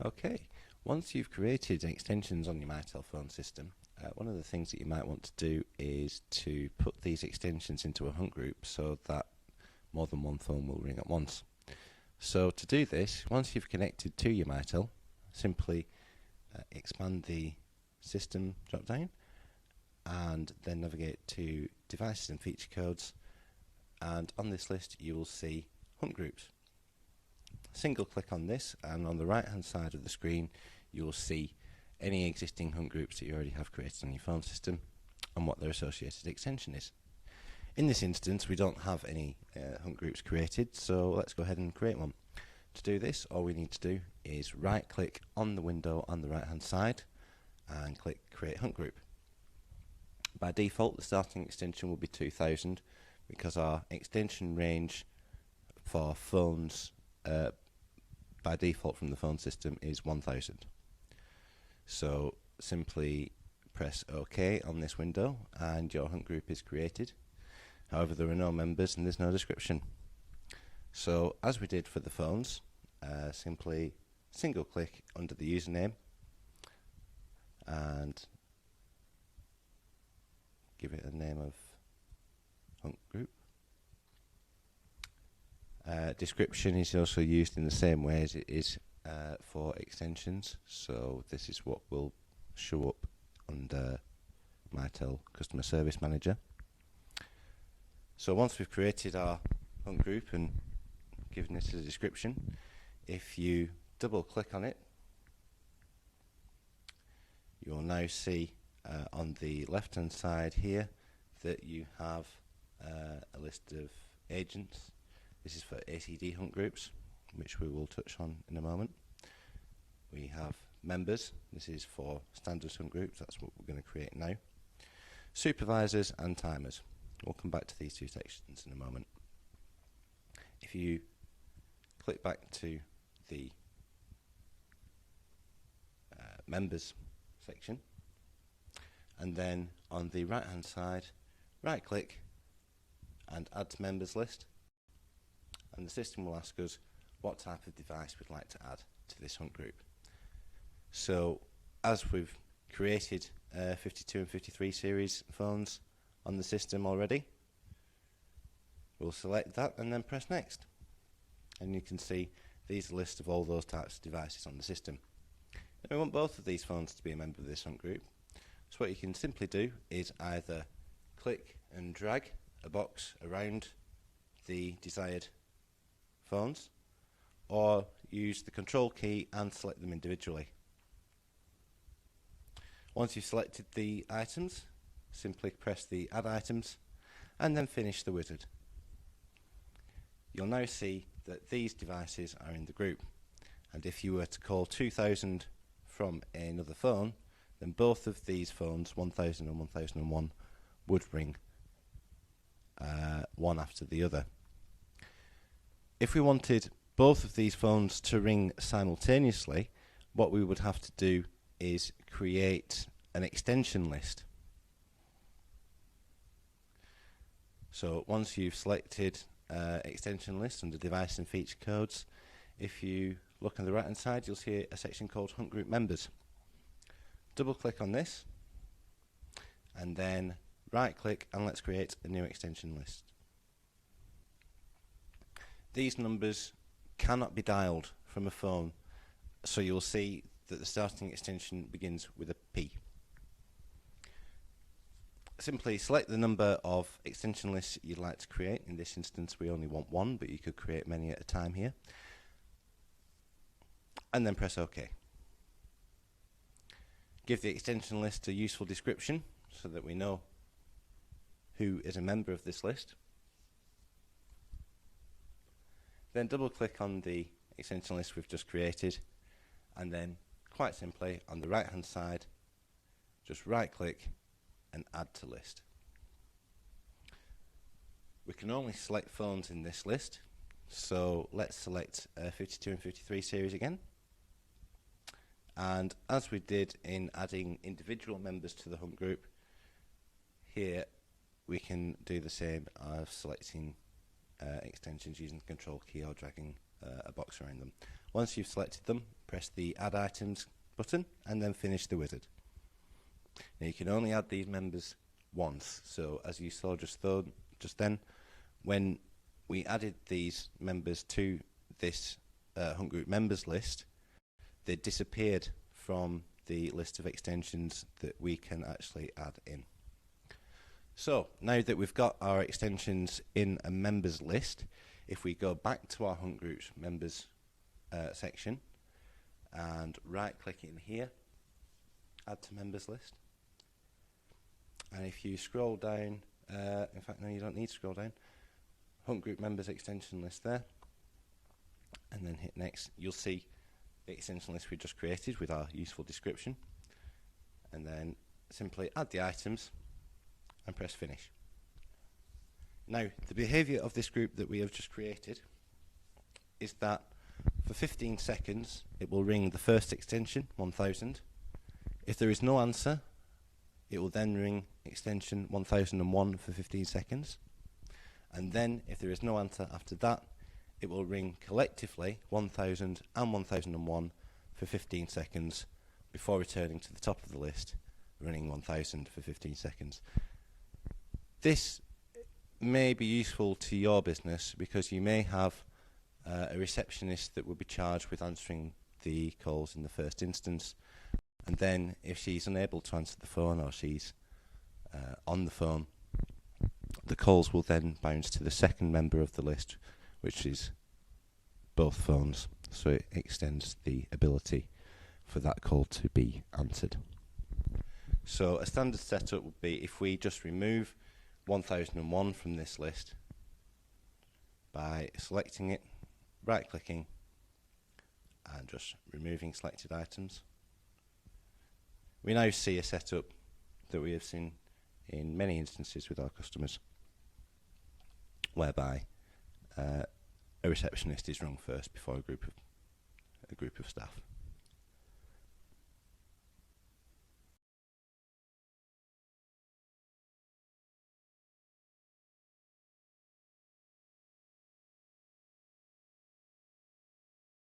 Okay, once you've created extensions on your Mitel phone system, one of the things that you might want to do is to put these extensions into a hunt group so that more than one phone will ring at once. So to do this, once you've connected to your Mitel, simply expand the system drop down and then navigate to devices and feature codes, and on this list you will see hunt groups. Single click on this and on the right hand side of the screen you will see any existing hunt groups that you already have created on your phone system and what their associated extension is. In this instance we don't have any hunt groups created, so let's go ahead and create one. To do this, all we need to do is right click on the window on the right hand side and click create hunt group. By default the starting extension will be 2000 because our extension range for phones by default from the phone system is 1000. So simply press OK on this window and your hunt group is created. However, there are no members and there's no description. So as we did for the phones, simply single click under the username and give it a name of hunt group. Description is also used in the same way as it is for extensions, so this is what will show up under Mitel Customer Service Manager. So once we've created our hunt group and given it a description, if you double click on it, you will now see on the left hand side here that you have a list of agents. This is for ACD hunt groups, which we will touch on in a moment. We have members. This is for standard hunt groups. That's what we're going to create now. Supervisors and timers. We'll come back to these two sections in a moment. If you click back to the members section, and then on the right hand side, right click and add to members list, and the system will ask us what type of device we'd like to add to this hunt group. So as we've created 52 and 53 series phones on the system already, we'll select that and then press next, and you can see these are a list of all those types of devices on the system. And we want both of these phones to be a member of this hunt group, so what you can simply do is either click and drag a box around the desired phones, or use the control key and select them individually. Once you've selected the items, simply press the add items and then finish the wizard. You'll now see that these devices are in the group, and if you were to call 2000 from another phone, then both of these phones, 1000 and 1001, would ring one after the other. If we wanted both of these phones to ring simultaneously, what we would have to do is create an extension list. So once you've selected extension list under device and feature codes, if you look on the right hand side you'll see a section called hunt group members. Double click on this and then right click and let's create a new extension list. These numbers cannot be dialed from a phone, so you'll see that the starting extension begins with a P. Simply select the number of extension lists you'd like to create. In this instance we only want one, but you could create many at a time here, and then press OK. Give the extension list a useful description so that we know who is a member of this list. Then double click on the extension list we've just created, and then quite simply on the right hand side just right click and add to list. We can only select phones in this list, so let's select 52 and 53 series again, and as we did in adding individual members to the hunt group, here we can do the same of selecting extensions using the control key or dragging a box around them. Once you've selected them, press the Add Items button and then finish the wizard. Now you can only add these members once, so as you saw just then, when we added these members to this Hunt Group members list, they disappeared from the list of extensions that we can actually add in. So now that we've got our extensions in a members list, if we go back to our Hunt Groups members section and right click in here, add to members list, and if you scroll down, in fact no, you don't need to scroll down, Hunt Group members extension list there, and then hit next, you'll see the extension list we just created with our useful description, and then simply add the items and press finish. Now the behaviour of this group that we have just created is that for 15 seconds it will ring the first extension 1000. If there is no answer, it will then ring extension 1001 for 15 seconds, and then if there is no answer after that, it will ring collectively 1000 and 1001 for 15 seconds before returning to the top of the list, running 1000 for 15 seconds. This may be useful to your business because you may have a receptionist that will be charged with answering the calls in the first instance, and then if she's unable to answer the phone or she's on the phone, the calls will then bounce to the second member of the list, which is both phones, so it extends the ability for that call to be answered. So a standard setup would be if we just remove 1001 from this list by selecting it, right clicking and just removing selected items. We now see a setup that we have seen in many instances with our customers, whereby a receptionist is rung first before a group of staff.